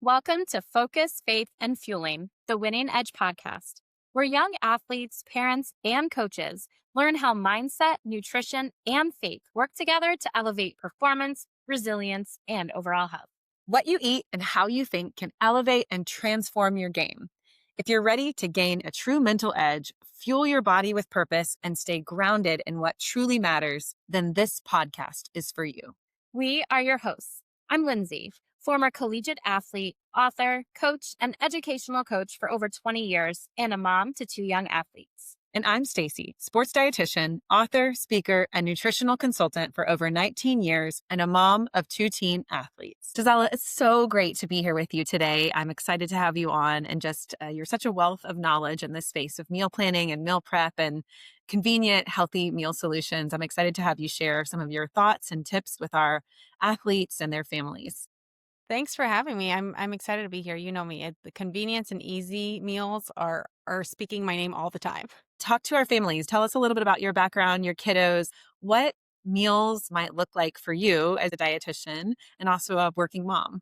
Welcome to Focus, Faith, and Fueling, the Winning Edge podcast, where young athletes, parents, and coaches learn how mindset, nutrition, and faith work together to elevate performance, resilience, and overall health. What you eat and how you think can elevate and transform your game. If you're ready to gain a true mental edge, fuel your body with purpose, and stay grounded in what truly matters, then this podcast is for you. We are your hosts. I'm Lindsay, former collegiate athlete, author, coach, and educational coach for over 20 years, and a mom to two young athletes. And I'm Stacy, sports dietitian, author, speaker, and nutritional consultant for over 19 years, and a mom of two teen athletes. Gisela, it's so great to be here with you today. I'm excited to have you on, and you're such a wealth of knowledge in this space of meal planning and meal prep and convenient, healthy meal solutions. I'm excited to have you share some of your thoughts and tips with our athletes and their families. Thanks for having me. I'm excited to be here. You know me. The convenience and easy meals are speaking my name all the time. Talk to our families. Tell us a little bit about your background, your kiddos, what meals might look like for you as a dietitian and also a working mom.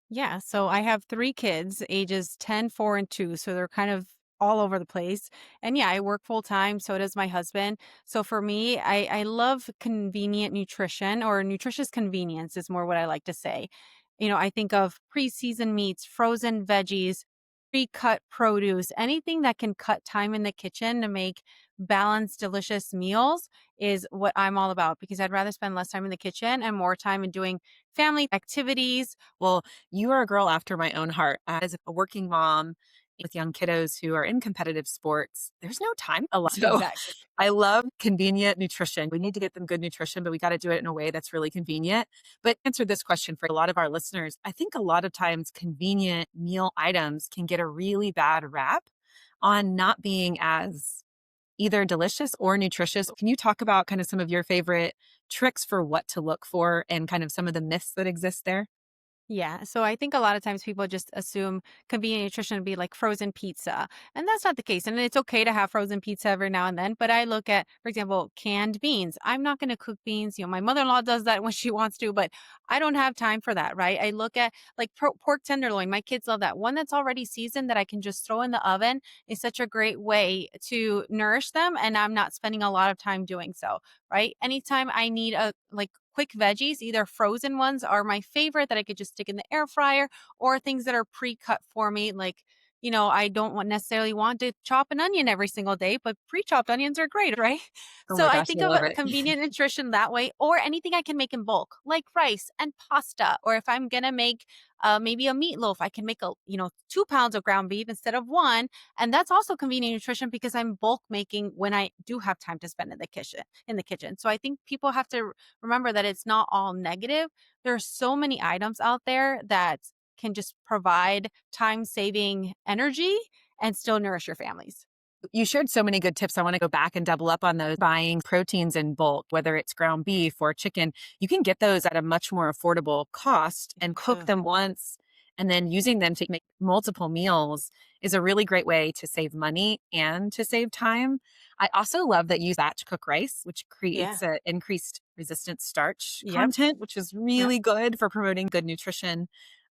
Yeah, so I have 3 kids, ages 10, 4, and 2, so they're kind of all over the place. And yeah, I work full time, so does my husband. So for me, I love convenient nutrition, or nutritious convenience is more what I like to say. I think of pre-seasoned meats, frozen veggies, pre-cut produce, anything that can cut time in the kitchen to make balanced, delicious meals is what I'm all about, because I'd rather spend less time in the kitchen and more time in doing family activities. Well, you are a girl after my own heart. As a working mom with young kiddos who are in competitive sports, there's no time a lot. So Exactly. I love convenient nutrition. We need to get them good nutrition, but we got to do it in a way that's really convenient. But answer this question for a lot of our listeners. I think a lot of times convenient meal items can get a really bad rap on not being as either delicious or nutritious. Can you talk about kind of some of your favorite tricks for what to look for and kind of some of the myths that exist there? Yeah. So I think a lot of times people just assume convenient nutrition would be like frozen pizza. And that's not the case. And it's okay to have frozen pizza every now and then. But I look at, for example, canned beans. I'm not going to cook beans. My mother-in-law does that when she wants to, but I don't have time for that, right? I look at like pork tenderloin. My kids love that. One that's already seasoned that I can just throw in the oven is such a great way to nourish them. And I'm not spending a lot of time doing so, right? Anytime I need a like quick veggies, either frozen ones are my favorite that I could just stick in the air fryer, or things that are pre-cut for me. Like, I don't necessarily want to chop an onion every single day, but pre-chopped onions are great, right? Oh So my I gosh, think I of love a it. convenient nutrition that way, or anything I can make in bulk, like rice and pasta. Or if I'm going to make maybe a meatloaf, I can make 2 pounds of ground beef instead of one. And that's also convenient nutrition because I'm bulk making when I do have time to spend in the kitchen. So I think people have to remember that it's not all negative. There are so many items out there that can just provide time-saving energy and still nourish your families. You shared so many good tips. I want to go back and double up on those. Buying proteins in bulk, whether it's ground beef or chicken, you can get those at a much more affordable cost and cook Ugh. them once. And then using them to make multiple meals is a really great way to save money and to save time. I also love that you use batch cook rice, which Yeah. creates an increased resistant starch Yep. content, which is Yep. really good for promoting good nutrition.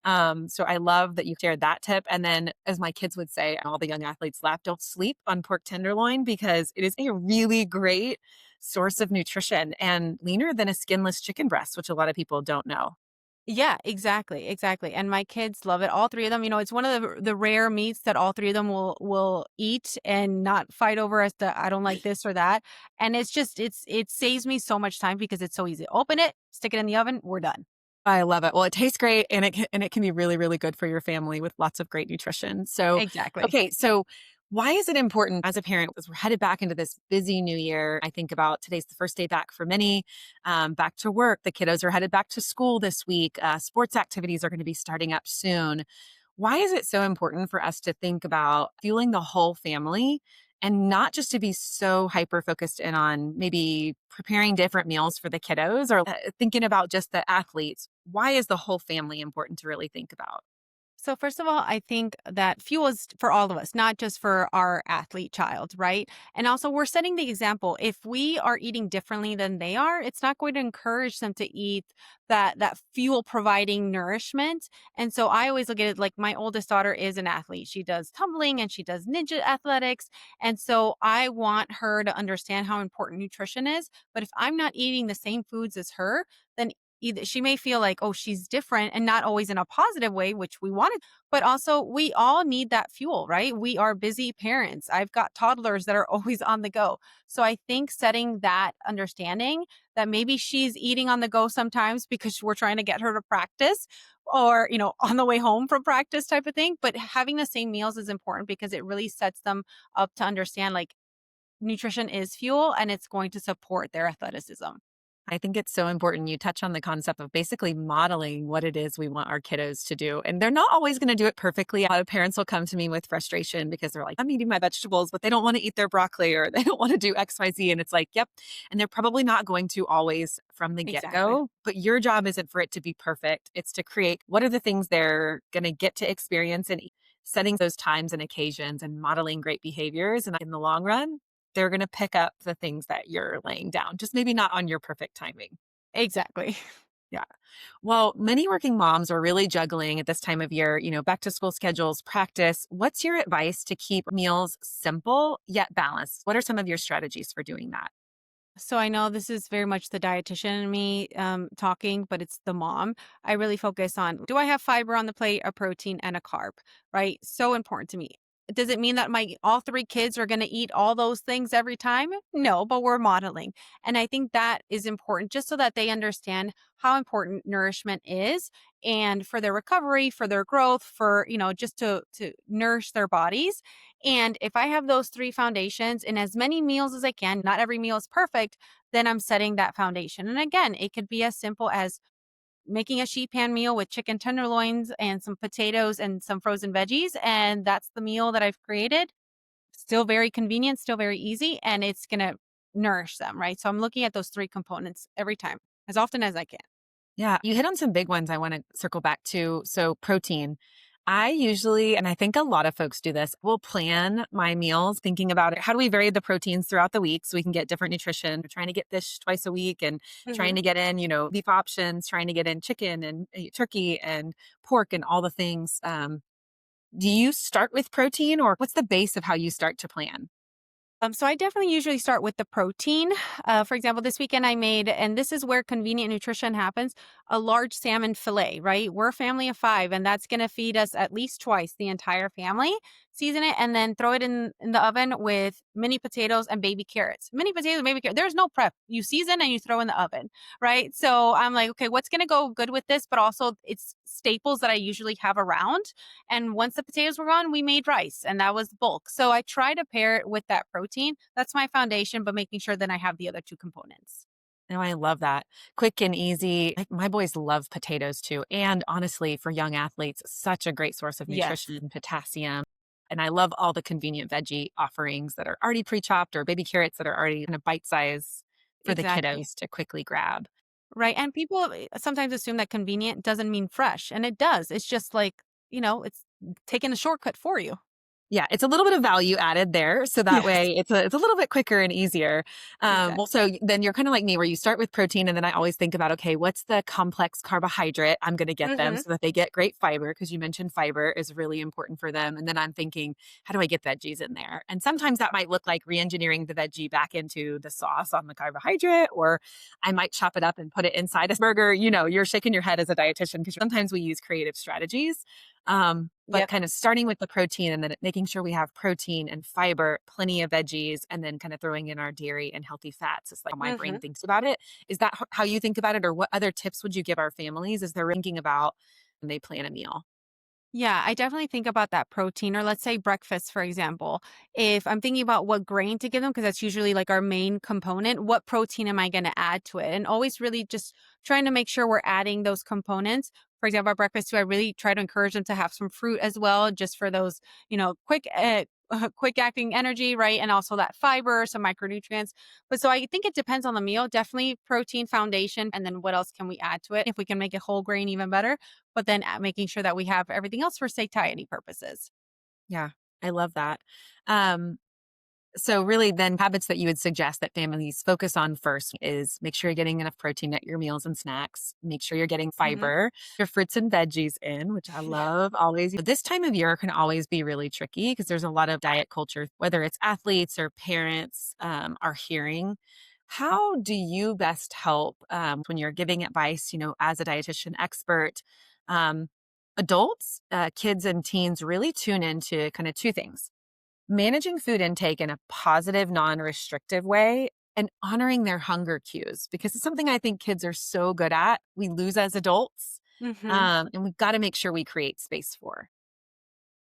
So I love that you shared that tip. And then, as my kids would say, all the young athletes laugh, don't sleep on pork tenderloin because it is a really great source of nutrition and leaner than a skinless chicken breast, which a lot of people don't know. Yeah, exactly, exactly. And my kids love it. All 3 of them. It's one of the rare meats that all 3 of them will eat and not fight over as to I don't like this or that. And it saves me so much time because it's so easy. Open it, stick it in the oven, we're done. I love it. Well, it tastes great and it can be really, really good for your family with lots of great nutrition. So, Exactly. okay. So why is it important as a parent, as we're headed back into this busy new year? I think about today's the first day back for many, back to work. The kiddos are headed back to school this week. Sports activities are going to be starting up soon. Why is it so important for us to think about fueling the whole family and not just to be so hyper focused in on maybe preparing different meals for the kiddos or thinking about just the athletes? Why is the whole family important to really think about? So, first of all, I think that fuel is for all of us, not just for our athlete child, right? And also, we're setting the example. If we are eating differently than they are, it's not going to encourage them to eat that fuel providing nourishment. And so, I always look at it like my oldest daughter is an athlete. She does tumbling and she does ninja athletics. And so, I want her to understand how important nutrition is. But if I'm not eating the same foods as her, then either she may feel like, oh, she's different and not always in a positive way, which we wanted, but also we all need that fuel, right? We are busy parents. I've got toddlers that are always on the go. So I think setting that understanding that maybe she's eating on the go sometimes because we're trying to get her to practice or, on the way home from practice type of thing. But having the same meals is important because it really sets them up to understand like nutrition is fuel and it's going to support their athleticism. I think it's so important. You touch on the concept of basically modeling what it is we want our kiddos to do. And they're not always going to do it perfectly. A lot of parents will come to me with frustration because they're like, I'm eating my vegetables, but they don't want to eat their broccoli or they don't want to do XYZ. And it's like, yep. And they're probably not going to always from the get Exactly. go. But your job isn't for it to be perfect. It's to create what are the things they're going to get to experience and setting those times and occasions and modeling great behaviors. And in the long run, they're going to pick up the things that you're laying down, just maybe not on your perfect timing. Exactly. Yeah. Well, many working moms are really juggling at this time of year, back to school schedules, practice. What's your advice to keep meals simple yet balanced? What are some of your strategies for doing that? So I know this is very much the dietitian in me talking, but it's the mom. I really focus on, do I have fiber on the plate, a protein, and a carb? Right? So important to me. Does it mean that my all three kids are going to eat all those things every time? No, but we're modeling. And I think that is important just so that they understand how important nourishment is and for their recovery, for their growth, for, just to nourish their bodies. And if I have those three foundations in as many meals as I can, not every meal is perfect, then I'm setting that foundation. And again, it could be as simple as making a sheet pan meal with chicken tenderloins and some potatoes and some frozen veggies. And that's the meal that I've created. Still very convenient, still very easy, and it's going to nourish them, right? So I'm looking at those three components every time, as often as I can. Yeah, you hit on some big ones I want to circle back to. So, protein. I usually, and I think a lot of folks do this, will plan my meals thinking about it. How do we vary the proteins throughout the week so we can get different nutrition? We're trying to get fish twice a week and trying Hmm. to get in, beef options, trying to get in chicken and turkey and pork and all the things. Do you start with protein or what's the base of how you start to plan? So I definitely usually start with the protein. For example, this weekend I made, and this is where convenient nutrition happens, a large salmon fillet, right? We're a family of five, and that's going to feed us at least twice the entire family. Season it and then throw it in the oven with mini potatoes and baby carrots. Mini potatoes, baby carrots. There's no prep. You season and you throw in the oven, right? So I'm like, okay, what's going to go good with this? But also, it's staples that I usually have around. And once the potatoes were gone, we made rice and that was bulk. So I try to pair it with that protein. That's my foundation, but making sure that I have the other two components. No, I love that. Quick and easy. Like my boys love potatoes too. And honestly, for young athletes, such a great source of Yes, nutrition, potassium. And I love all the convenient veggie offerings that are already pre-chopped or baby carrots that are already in a bite size for the exactly. kiddos to quickly grab. Right. And people sometimes assume that convenient doesn't mean fresh, and it does. It's just like, it's taking the shortcut for you. Yeah, it's a little bit of value added there, so that Yes, way it's a little bit quicker and easier. Well, exactly. so then you're kinda like me where you start with protein, and then I always think about, okay, what's the complex carbohydrate I'm gonna get them Hmm. so that they get great fiber? Because you mentioned fiber is really important for them, and then I'm thinking, how do I get veggies in there? And sometimes that might look like re-engineering the veggie back into the sauce on the carbohydrate, or I might chop it up and put it inside a burger. You're shaking your head as a dietitian because sometimes we use creative strategies. But Yep. kind of starting with the protein and then making sure we have protein and fiber, plenty of veggies, and then kind of throwing in our dairy and healthy fats is like how my brain Hmm. thinks about it. Is that how you think about it? Or what other tips would you give our families as they're thinking about when they plan a meal? Yeah, I definitely think about that protein, or let's say breakfast, for example. If I'm thinking about what grain to give them, because that's usually like our main component, what protein am I going to add to it? And always really just trying to make sure we're adding those components. For example, at breakfast too, I really try to encourage them to have some fruit as well, just for those, quick quick acting energy, right? And also that fiber, some micronutrients. But so I think it depends on the meal. Definitely protein foundation. And then what else can we add to it? If we can make it whole grain, even better. But then making sure that we have everything else for satiety purposes. Yeah, I love that. Um, So really then habits that you would suggest that families focus on first is make sure you're getting enough protein at your meals and snacks. Make sure you're getting Hmm. fiber, your fruits and veggies in, which I love always. This time of year can always be really tricky because there's a lot of diet culture, whether it's athletes or parents are hearing. How do you best help when you're giving advice, as a dietitian expert? Um, Adults, kids and teens really tune into kind of two things: managing food intake in a positive, non restrictive way and honoring their hunger cues, because it's something I think kids are so good at. We lose as adults, Hmm. and we've got to make sure we create space for.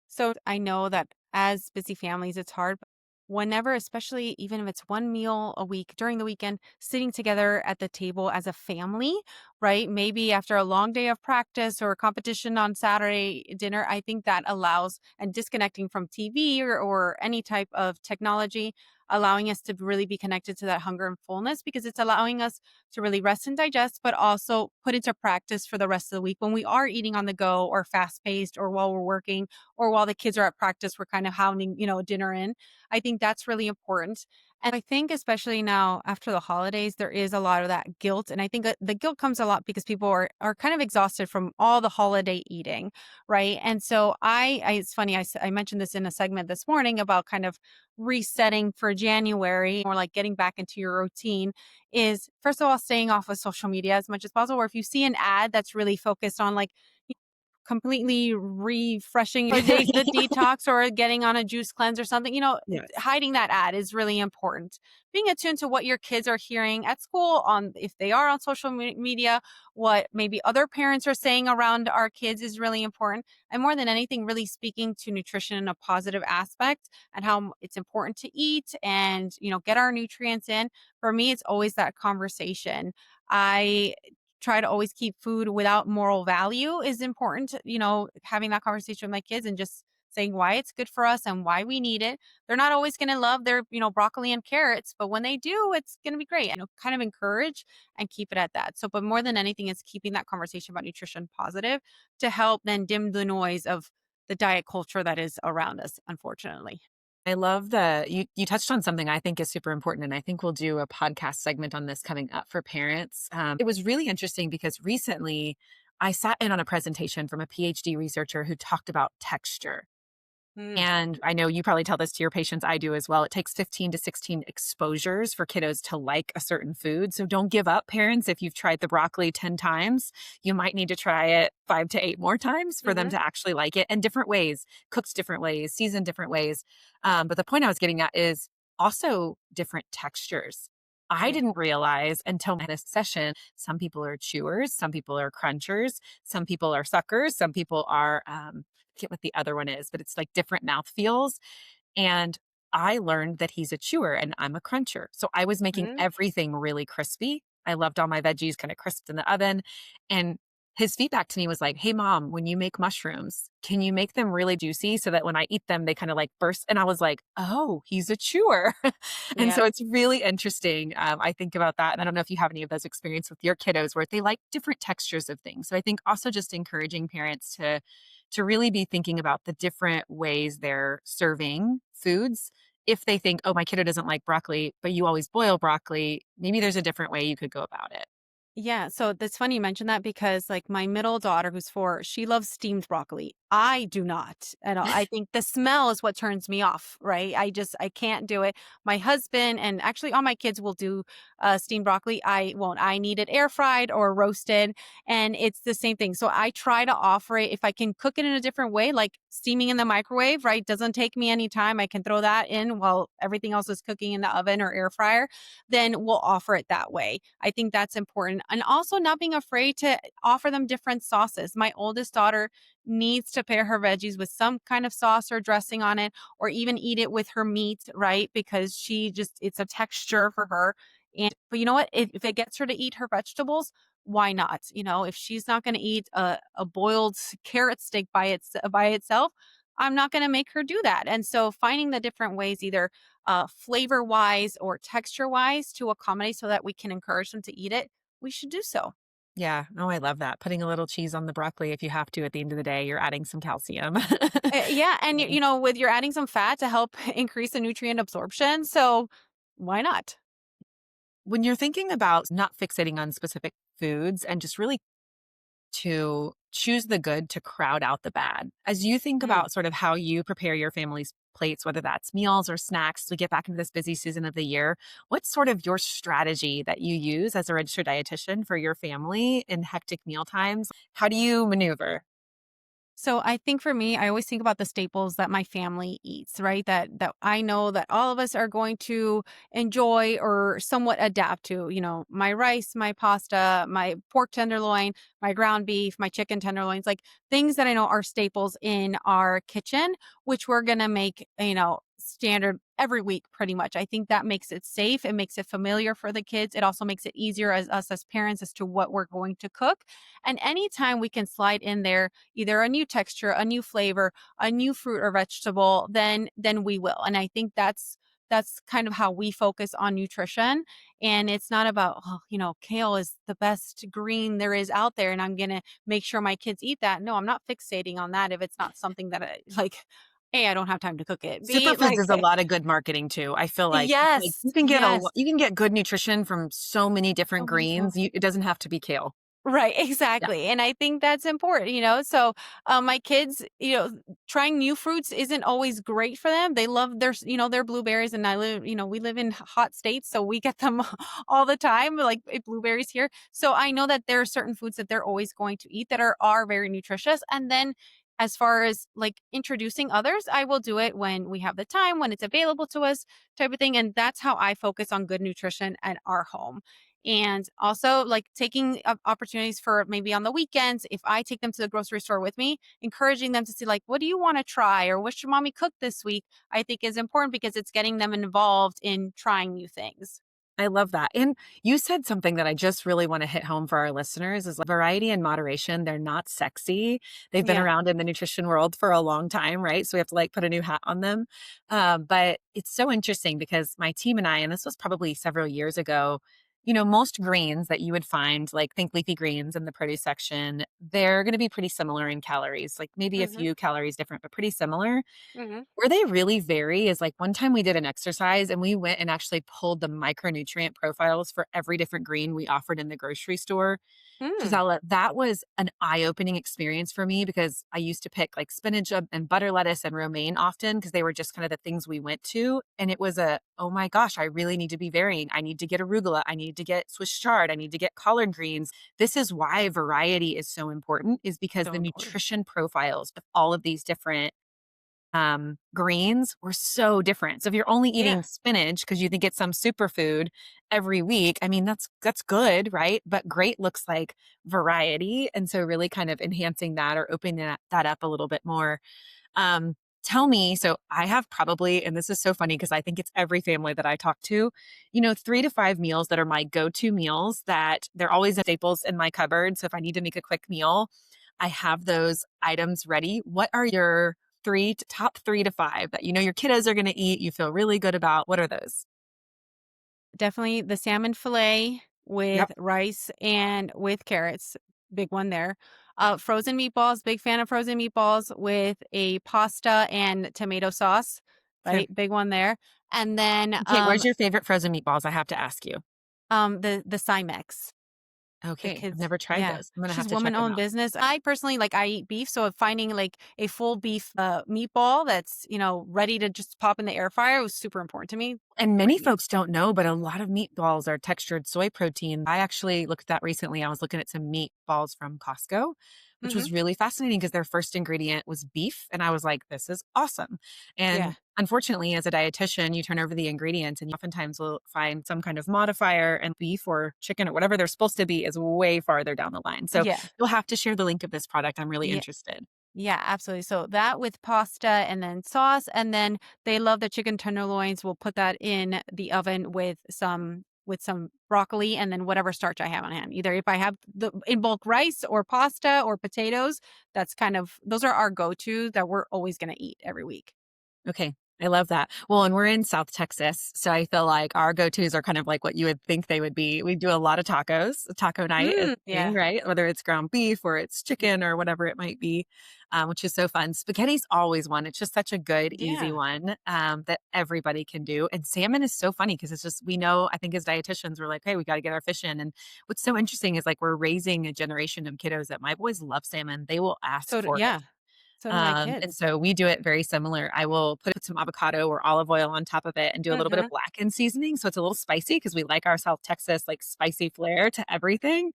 So I know that as busy families, it's hard. Whenever, especially even if it's one meal a week during the weekend, sitting together at the table as a family, right? Maybe after a long day of practice or competition on Saturday dinner, I think that allows and disconnecting from TV or any type of technology, allowing us to really be connected to that hunger and fullness because it's allowing us to really rest and digest, but also put into practice for the rest of the week when we are eating on the go or fast paced or while we're working or while the kids are at practice, we're kind of hounding, dinner in. I think that's really important. And I think, especially now after the holidays, there is a lot of that guilt. And I think the guilt comes a lot because people are kind of exhausted from all the holiday eating. Right. And so it's funny, I mentioned this in a segment this morning about kind of resetting for January or like getting back into your routine is first of all, staying off of social media as much as possible. Or if you see an ad that's really focused on like, completely refreshing the detox or getting on a juice cleanse or something, Yes. hiding that ad is really important. Being attuned to what your kids are hearing at school on if they are on social media, what maybe other parents are saying around our kids is really important. And more than anything, really speaking to nutrition in a positive aspect and how it's important to eat and, get our nutrients in. For me, it's always that conversation. I try to always keep food without moral value is important. Having that conversation with my kids and just saying why it's good for us and why we need it. They're not always going to love their, broccoli and carrots, but when they do, it's going to be great. Kind of encourage and keep it at that. So, but more than anything, is keeping that conversation about nutrition positive to help then dim the noise of the diet culture that is around us, unfortunately. I love you touched on something I think is super important, and I think we'll do a podcast segment on this coming up for parents. It was really interesting because recently I sat in on a presentation from a PhD researcher who talked about texture. Mm. And I know you probably tell this to your patients, I do as well. It takes 15 to 16 exposures for kiddos to like a certain food. So don't give up, parents. If you've tried the broccoli 10 times, you might need to try it 5 to 8 more times for them Hmm. to actually like it, and different ways, cooked different ways, seasoned different ways. But the point I was getting at is also different textures. I Yeah. didn't realize until this session, some people are chewers, some people are crunchers, some people are suckers, some people are forget what the other one is, but it's like different mouth feels. And I learned that he's a chewer and I'm a cruncher. So I was making Hmm. everything really crispy. I loved all my veggies kind of crisped in the oven. And his feedback to me was like, "Hey, mom, when you make mushrooms, can you make them really juicy so that when I eat them, they kind of like burst?" And I was like, "Oh, he's a chewer." And Yeah. so it's really interesting. I think about that. And I don't know if you have any of those experiences with your kiddos where they like different textures of things. So I think also just encouraging parents to really be thinking about the different ways they're serving foods. If they think, oh, my kiddo doesn't like broccoli, but you always boil broccoli, maybe there's a different way you could go about it. Yeah, so that's funny you mentioned that because like my middle daughter who's 4, she loves steamed broccoli. I do not at all. I think the smell is what turns me off, right? I can't do it. My husband and actually all my kids will do steamed broccoli. I won't. I need it air fried or roasted and it's the same thing. So I try to offer it if I can cook it in a different way like steaming in the microwave, right? Doesn't take me any time. I can throw that in while everything else is cooking in the oven or air fryer, then we'll offer it that way. I think that's important. And also not being afraid to offer them different sauces. My oldest daughter needs to pair her veggies with some kind of sauce or dressing on it, or even eat it with her meat, right? Because it's a texture for her. But you know what? If it gets her to eat her vegetables, why not? If she's not going to eat a boiled carrot stick by itself, I'm not going to make her do that. And so finding the different ways, either flavor wise or texture wise, to accommodate so that we can encourage them to eat it, we should do so. Yeah. Oh, I love that. Putting a little cheese on the broccoli if you have to at the end of the day, you're adding some calcium. Yeah, and Funny. with you're adding some fat to help increase the nutrient absorption, so why not? When you're thinking about not fixating on specific foods and just really to choose the good to crowd out the bad. As you think Mm. about sort of how you prepare your family's plates, whether that's meals or snacks, we get back into this busy season of the year. What's sort of your strategy that you use as a registered dietitian for your family in hectic meal times? How do you maneuver? So I think for me, I always think about the staples that my family eats, right? That I know that all of us are going to enjoy or somewhat adapt to. My rice, my pasta, my pork tenderloin, my ground beef, my chicken tenderloins, like things that I know are staples in our kitchen, which we're gonna make, standard every week pretty much. I think that makes it safe. It makes it familiar for the kids. It also makes it easier as us as parents as to what we're going to cook. And anytime we can slide in there either a new texture, a new flavor, a new fruit or vegetable, then we will. And I think that's kind of how we focus on nutrition. And it's not about, kale is the best green there is out there and I'm going to make sure my kids eat that. No, I'm not fixating on that if it's not something that I like. A, I don't have time to cook it. B, Superfoods like, is a lot of good marketing too. I feel like yes, you can get yes. you can get good nutrition from so many So different many greens. foods. It doesn't have to be kale. Right, Yeah. exactly. And I think that's important. So my kids, trying new fruits isn't always great for them. They love their blueberries, and we live in hot states, so we get them all the time, like blueberries here. So I know that there are certain foods that they're always going to eat that are very nutritious. And then as far as like introducing others, I will do it when we have the time, when it's available to us, type of thing. And that's how I focus on good nutrition at our home. And also, like taking opportunities for maybe on the weekends, if I take them to the grocery store with me, encouraging them to see, like, what do you want to try or what should mommy cook this week? I think is important because it's getting them involved in trying new things. I love that. And you said something that I just really want to hit home for our listeners is like variety and moderation. They're not sexy. They've been Yeah. around in the nutrition world for a long time, right? So we have to like put a new hat on them. But it's so interesting because my team and I, and this was probably several years ago, most greens that you would find, like think leafy greens in the produce section, they're going to be pretty similar in calories, like maybe a Hmm. few calories different, but pretty similar. Hmm. Where they really vary is like one time we did an exercise and we went and actually pulled the micronutrient profiles for every different green we offered in the grocery store. Mm. Gisela, that was an eye-opening experience for me because I used to pick like spinach and butter lettuce and romaine often because they were just kind of the things we went to. And it was oh my gosh, I really need to be varying. I need to get arugula. I need to get Swiss chard. I need to get collard greens. This is why variety is so important, is because So the important. nutrition profiles of all of these different greens were so different. So if you're only Yeah. eating spinach because you think it's some superfood every week, I mean, that's good, right? But great looks like variety. And so really kind of enhancing that or opening that up a little bit more. Um, Tell me, so I have probably, and this is so funny because I think it's every family that I talk to, 3 to 5 meals that are my go-to meals that they're always staples in my cupboard. So if I need to make a quick meal, I have those items ready. What are your top 3 to 5 that your kiddos are going to eat, you feel really good about? What are those? Definitely the salmon fillet Yep. with rice and with carrots. Big one there. Frozen meatballs, big fan of frozen meatballs with a pasta and tomato sauce, Okay. right? Big one there. And then Okay. Where's your favorite frozen meatballs? I have to ask you. the Cymex. The Okay. I've kids, never tried yeah. those. I'm going to She's have to check them woman-owned out. business. I personally I eat beef, so finding like a full beef meatball that's, ready to just pop in the air fryer was super important to me. And many Great meat. folks don't know, but a lot of meatballs are textured soy protein. I actually looked at that recently. I was looking at some meatballs from Costco, which Mhm. was really fascinating because their first ingredient was beef. And I was like, this is awesome. Yeah. And unfortunately, as a dietitian, you turn over the ingredients and you oftentimes will find some kind of modifier, and beef or chicken or whatever they're supposed to be is way farther down the line. So Yeah. you'll have to share the link of this product. I'm really Yeah. interested. Yeah, absolutely. So that with pasta and then sauce, and then they love the chicken tenderloins. We'll put that in the oven with some with some broccoli and then whatever starch I have on hand. Either if I have the in bulk rice or pasta or potatoes, that's kind of those are our go-to that we're always going to eat every week. Okay. I love that. Well, and we're in South Texas, so I feel like our go-tos are kind of like what you would think they would be. We do a lot of tacos. Taco night is a thing, Yeah. right? Whether it's ground beef or it's chicken or whatever it might be, which is so fun. Spaghetti's always one. It's just such a good, easy Yeah. one that everybody can do. And salmon is so funny because it's just we know. I think as dietitians, we're like, hey, we got to get our fish in. And what's so interesting is like we're raising a generation of kiddos that my boys love salmon. They will ask for it. Yeah. So do my And kids. so we do it very similar. I will put some avocado or olive oil on top of it and do a little bit of Mhm. blackened seasoning. So it's a little spicy because we like our South Texas like spicy flair to everything.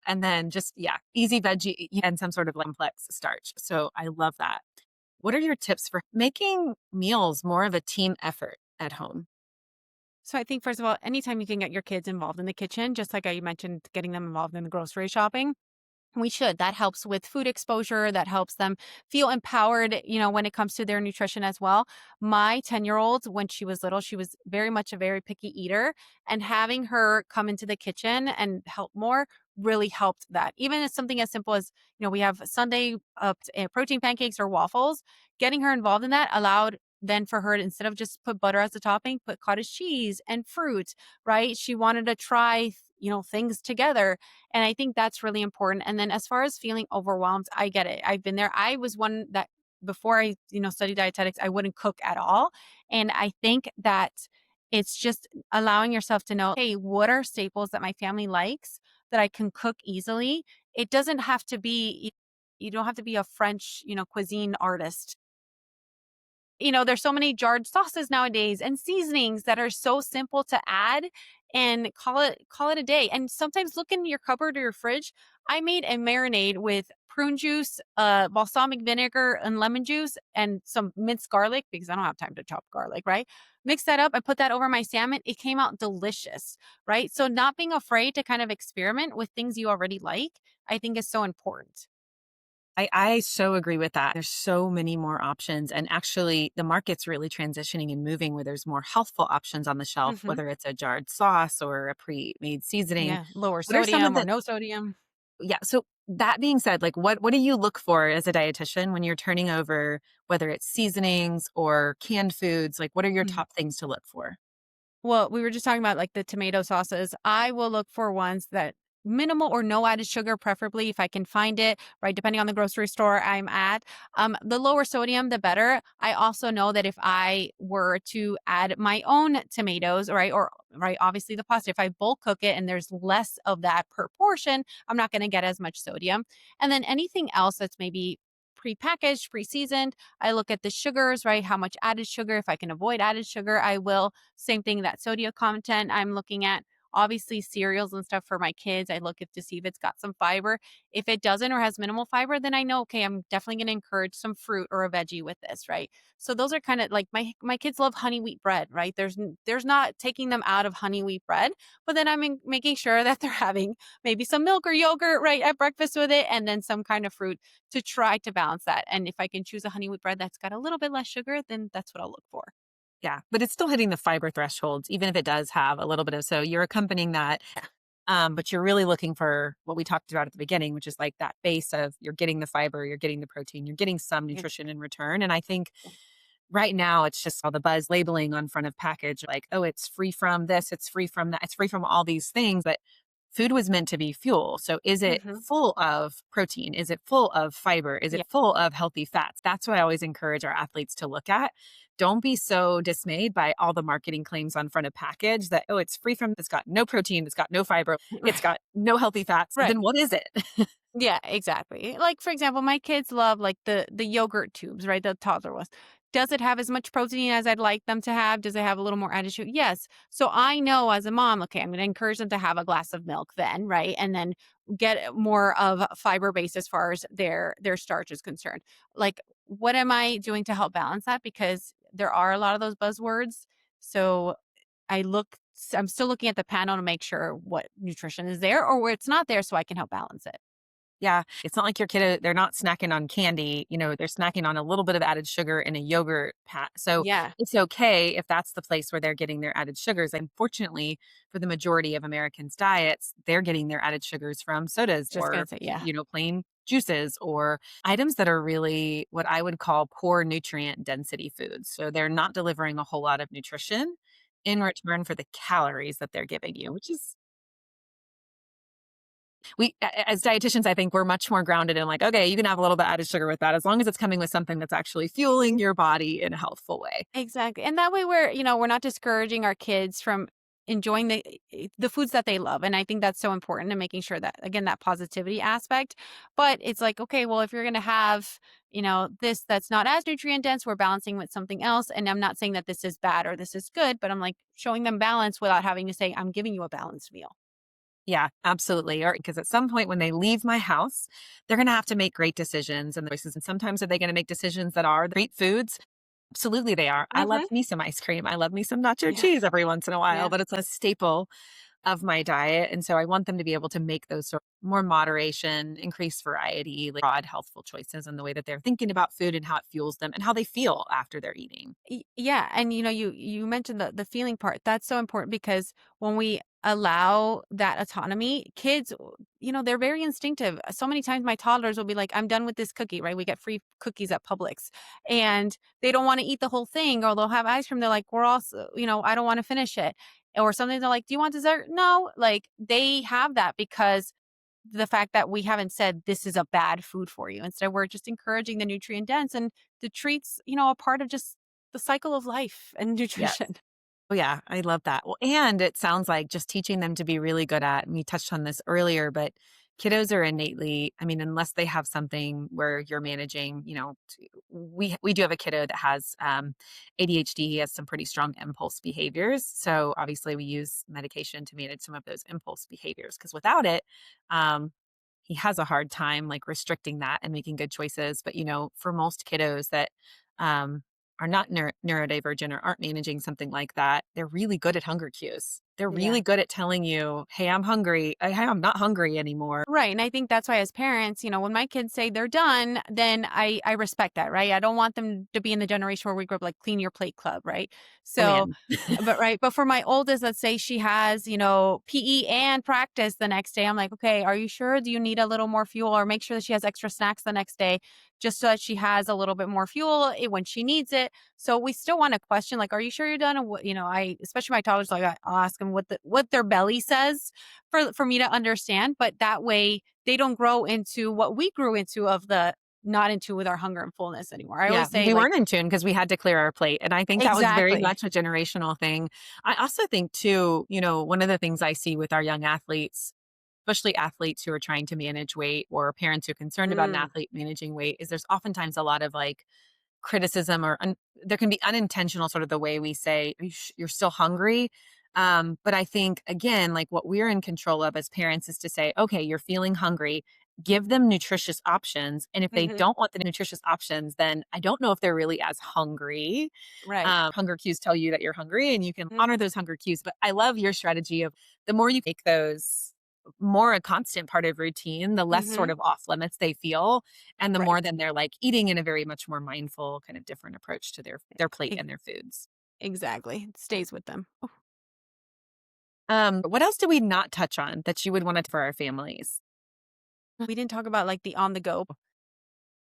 And then just, yeah, easy veggie and some sort of complex starch. So I love that. What are your tips for making meals more of a team effort at home? So I think first of all, anytime you can get your kids involved in the kitchen, just like I mentioned, getting them involved in the grocery shopping, we should. That helps with food exposure. That helps them feel empowered, when it comes to their nutrition as well. My 10-year-old, when she was little, she was very much a very picky eater. And having her come into the kitchen and help more really helped that. Even as something as simple as, we have Sunday protein pancakes or waffles, getting her involved in that allowed then for her to, instead of just put butter as a topping, put cottage cheese and fruit, right? She wanted to try, things together, and I think that's really important. And then as far as feeling overwhelmed, I get it. I've been there. I was one that before I, studied dietetics, I wouldn't cook at all. And I think that it's just allowing yourself to know, hey, what are staples that my family likes that I can cook easily? It doesn't have to be, you don't have to be a French, cuisine artist. There's so many jarred sauces nowadays and seasonings that are so simple to add and call it a day. And sometimes look in your cupboard or your fridge. I made a marinade with prune juice, balsamic vinegar, and lemon juice, and some minced garlic because I don't have time to chop garlic, right? Mix that up. I put that over my salmon. It came out delicious, right? So not being afraid to kind of experiment with things you already like, I think is so important. I so agree with that. There's so many more options. And actually, the market's really transitioning and moving where there's more healthful options on the shelf, Hmm. whether it's a jarred sauce or a pre made seasoning. Yeah, lower What are some of sodium or the, no sodium. yeah. So that being said, like what do you look for as a dietitian when you're turning over, whether it's seasonings or canned foods? Like, what are your top things to look for? Well, we were just talking about like the tomato sauces. I will look for ones that minimal or no added sugar, preferably if I can find it, right? Depending on the grocery store I'm at. The lower sodium, the better. I also know that if I were to add my own tomatoes, right, or right, obviously the pasta, if I bulk cook it and there's less of that per portion, I'm not going to get as much sodium. And then anything else that's maybe pre-packaged, pre-seasoned, I look at the sugars, right? How much added sugar? If I can avoid added sugar, I will. Same thing, that sodium content I'm looking at. Obviously, cereals and stuff for my kids, I look at to see if it's got some fiber. If it doesn't or has minimal fiber, then I know, okay, I'm definitely going to encourage some fruit or a veggie with this, right? So those are kind of like my kids love honey wheat bread, right? There's not taking them out of honey wheat bread, but then making sure that they're having maybe some milk or yogurt right at breakfast with it, and then some kind of fruit to try to balance that. And if I can choose a honey wheat bread that's got a little bit less sugar, then that's what I'll look for. Yeah, but it's still hitting the fiber thresholds, even if it does have a little bit of, so you're accompanying that. But you're really looking for what we talked about at the beginning, which is like that base of you're getting the fiber, you're getting the protein, you're getting some nutrition in return. And I think right now it's just all the buzz labeling on front of package, like, oh, it's free from this, it's free from that, it's free from all these things. But food was meant to be fuel. So is it Hmm. full of protein? Is it full of fiber? Is Yeah. it full of healthy fats? That's what I always encourage our athletes to look at. Don't be so dismayed by all the marketing claims on front of package that, oh, it's free from, it's got no protein, it's got no fiber, it's got no healthy fats. Right. Then what is it? Yeah, exactly. Like for example, my kids love like the yogurt tubes, right? The toddler ones. Does it have as much protein as I'd like them to have? Does it have a little more added sugar? Yes. So I know as a mom, okay, I'm going to encourage them to have a glass of milk then, right? And then get more of fiber base as far as their starch is concerned. Like, what am I doing to help balance that? Because there are a lot of those buzzwords. So I'm still looking at the panel to make sure what nutrition is there or where it's not there so I can help balance it. Yeah, it's not like your kid, they're not snacking on candy, they're snacking on a little bit of added sugar in a yogurt pat. So Yeah, it's okay if that's the place where they're getting their added sugars. Unfortunately, for the majority of Americans' diets, they're getting their added sugars from sodas just gonna or, say, yeah. plain juices or items that are really what I would call poor nutrient density foods. So they're not delivering a whole lot of nutrition in return for the calories that they're giving you, which is as dietitians, I think we're much more grounded in like, okay, you can have a little bit added sugar with that as long as it's coming with something that's actually fueling your body in a healthful way. Exactly. And that way we're not discouraging our kids from enjoying the foods that they love. And I think that's so important and making sure that again that positivity aspect. But it's like, okay, well if you're going to have, this that's not as nutrient dense, we're balancing with something else. And I'm not saying that this is bad or this is good, but I'm like showing them balance without having to say I'm giving you a balanced meal. Yeah, absolutely. Or because at some point when they leave my house, they're going to have to make great decisions and choices. And sometimes are they going to make decisions that are great foods? Absolutely, they are. I love Mhm. me some ice cream. I love me some nacho Yeah. cheese every once in a while, Yeah. but it's a staple of my diet. And so I want them to be able to make those sort of more moderation, increased variety, like broad healthful choices in the way that they're thinking about food and how it fuels them and how they feel after they're eating. Yeah, and you mentioned the feeling part. That's so important because when we allow that autonomy, kids, they're very instinctive. So many times my toddlers will be like, "I'm done with this cookie," right? We get free cookies at Publix, and they don't want to eat the whole thing, or they'll have ice cream. They're like, "We're also, I don't want to finish it," or something. They're like, "Do you want dessert?" No, like they have that because the fact that we haven't said this is a bad food for you. Instead, we're just encouraging the nutrient dense and the treats, a part of just the cycle of life and Yes. nutrition. Oh, yeah, I love that. Well, and it sounds like just teaching them to be really good at, and we touched on this earlier, but kiddos are innately, I mean, unless they have something where you're managing, we do have a kiddo that has ADHD. He has some pretty strong impulse behaviors. So obviously we use medication to manage some of those impulse behaviors because without it, um, he has a hard time like restricting that and making good choices. But for most kiddos that um, are not neurodivergent or aren't managing something like that, they're really good at hunger cues. They're Yeah. really good at telling you, "Hey, I'm hungry. Hey, I'm not hungry anymore." Right. And I think that's why as parents, when my kids say they're done, then I respect that, right? I don't want them to be in the generation where we grow up like clean your plate club, right? So Amen. but right. But for my oldest, let's say she has, PE and practice the next day. I'm like, okay, are you sure? Do you need a little more fuel or make sure that she has extra snacks the next day just so that she has a little bit more fuel when she needs it? So we still want to question, like, are you sure you're done? And what, especially my toddlers, like I'll ask them what their belly says for me to understand, but that way they don't grow into what we grew into of the not into with our hunger and fullness anymore. I Yeah, always say we like weren't in tune because we had to clear our plate, and I think that was very exactly. much a generational thing. I also think too, one of the things I see with our young athletes, especially athletes who are trying to manage weight or parents who are concerned about an Mm, athlete managing weight, is there's oftentimes a lot of like criticism or there can be unintentional sort of the way we say you're still hungry. But I think again, like what we're in control of as parents is to say, okay, you're feeling hungry, give them nutritious options. And if they mhm, don't want the nutritious options, then I don't know if they're really as hungry. right. Hunger cues tell you that you're hungry and you can Mm, honor those hunger cues. But I love your strategy of the more you make those more a constant part of routine, the less sort mhm, of off limits they feel and the more right. then they're like eating in a very much more mindful, kind of different approach to their plate Ex and their foods. exactly. It stays with them. What else do we not touch on that you would want to for our families? We didn't talk about like the on the go.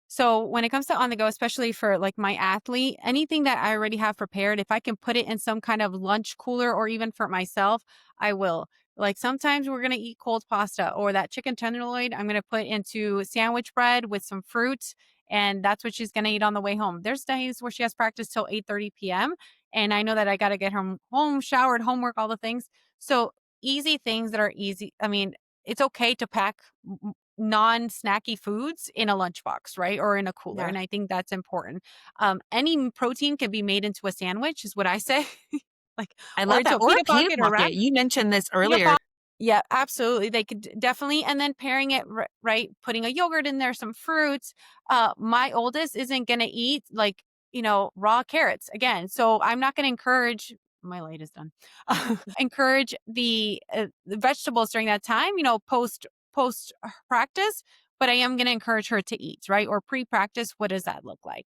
So when it comes to on the go, especially for like my athlete, anything that I already have prepared, if I can put it in some kind of lunch cooler or even for myself, I will. Like sometimes we're gonna eat cold pasta or that chicken tenderloin, I'm gonna put into sandwich bread with some fruit, and that's what she's gonna eat on the way home. There's days where she has practice till 8:30 p.m. and I know that I gotta get her home, showered, homework, all the things. So easy things that are easy. I mean, it's okay to pack non-snacky foods in a lunchbox, right? Or in a cooler. Yeah. And I think that's important. Any protein can be made into a sandwich, is what I say. Like, I or love into that. a Or a pita pita pocket or wrap. pocket. You mentioned this Pita earlier. po Yeah, absolutely. They could definitely and then pairing it right, putting a yogurt in there, some fruits. My oldest isn't gonna eat like, raw carrots again. So I'm not gonna encourage my light is done. Encourage the vegetables during that time, post practice. but I am going to encourage her to eat, right? Or pre-practice, what does that look like?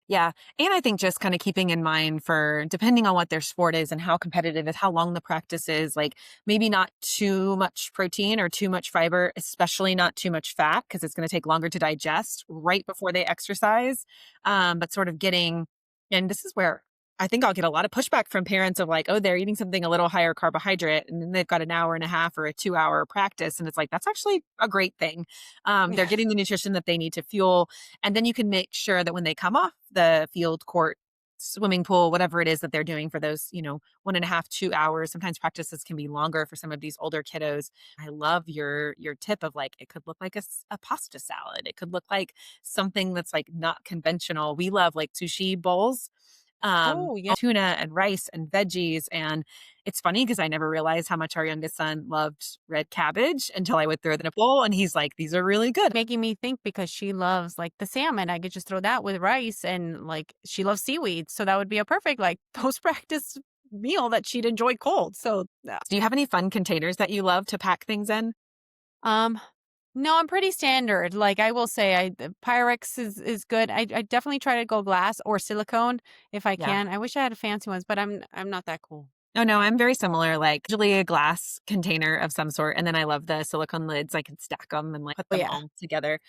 Yeah. And I think just kind of keeping in mind for depending on what their sport is and how competitive is, how long the practice is, like maybe not too much protein or too much fiber, especially not too much fat, because it's going to take longer to digest right before they exercise. But sort of getting, and this is where I think I'll get a lot of pushback from parents of like, oh, they're eating something a little higher carbohydrate and then they've got an hour and a half or a 2 hour practice. And it's like, that's actually a great thing. They're Yeah. getting the nutrition that they need to fuel. And then you can make sure that when they come off the field, court, swimming pool, whatever it is that they're doing for those, 1.5, 2 hours, sometimes practices can be longer for some of these older kiddos. I love your tip of like, it could look like a pasta salad. It could look like something that's like not conventional. We love like sushi bowls, Oh, yeah. tuna and rice and veggies. And it's funny because I never realized how much our youngest son loved red cabbage until I would throw it in a bowl and he's like, these are really good. Making me think because she loves like the salmon. I could just throw that with rice and like she loves seaweed. So that would be a perfect like post practice meal that she'd enjoy cold. So Do you have any fun containers that you love to pack things in? um no, I'm pretty standard. Like I will say the Pyrex is good. I definitely try to go glass or silicone if I Yeah. can. I wish I had fancy ones, but I'm not that cool. Oh, no, I'm very similar, like, usually a glass container of some sort, and then I love the silicone lids. I can stack them and, like, put Oh them yeah. all together.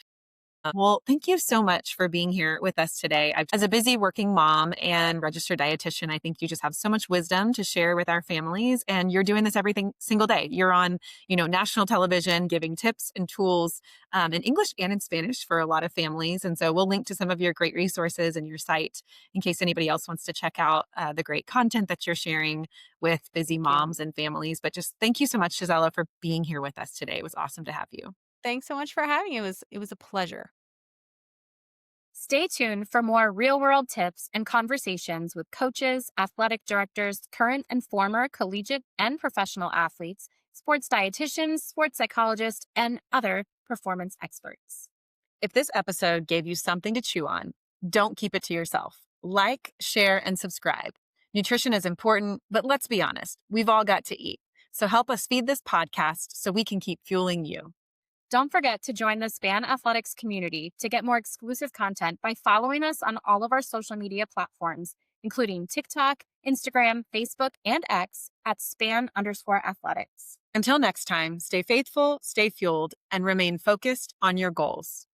Well, thank you so much for being here with us today. As a busy working mom and registered dietitian, I think you just have so much wisdom to share with our families, and you're doing this every single day. You're on, national television, giving tips and tools in English and in Spanish for a lot of families. And so we'll link to some of your great resources and your site in case anybody else wants to check out the great content that you're sharing with busy Thank you. moms and families. But just thank you so much, Gisela, for being here with us today. It was awesome to have you. Thanks so much for having me. It was a pleasure. Stay tuned for more real world tips and conversations with coaches, athletic directors, current and former collegiate and professional athletes, sports dietitians, sports psychologists, and other performance experts. If this episode gave you something to chew on, don't keep it to yourself. Like, share, and subscribe. Nutrition is important, but let's be honest, we've all got to eat. So help us feed this podcast so we can keep fueling you. Don't forget to join the Span Athletics community to get more exclusive content by following us on all of our social media platforms, including TikTok, Instagram, Facebook, and X at span_athletics. Until next time, stay faithful, stay fueled, and remain focused on your goals.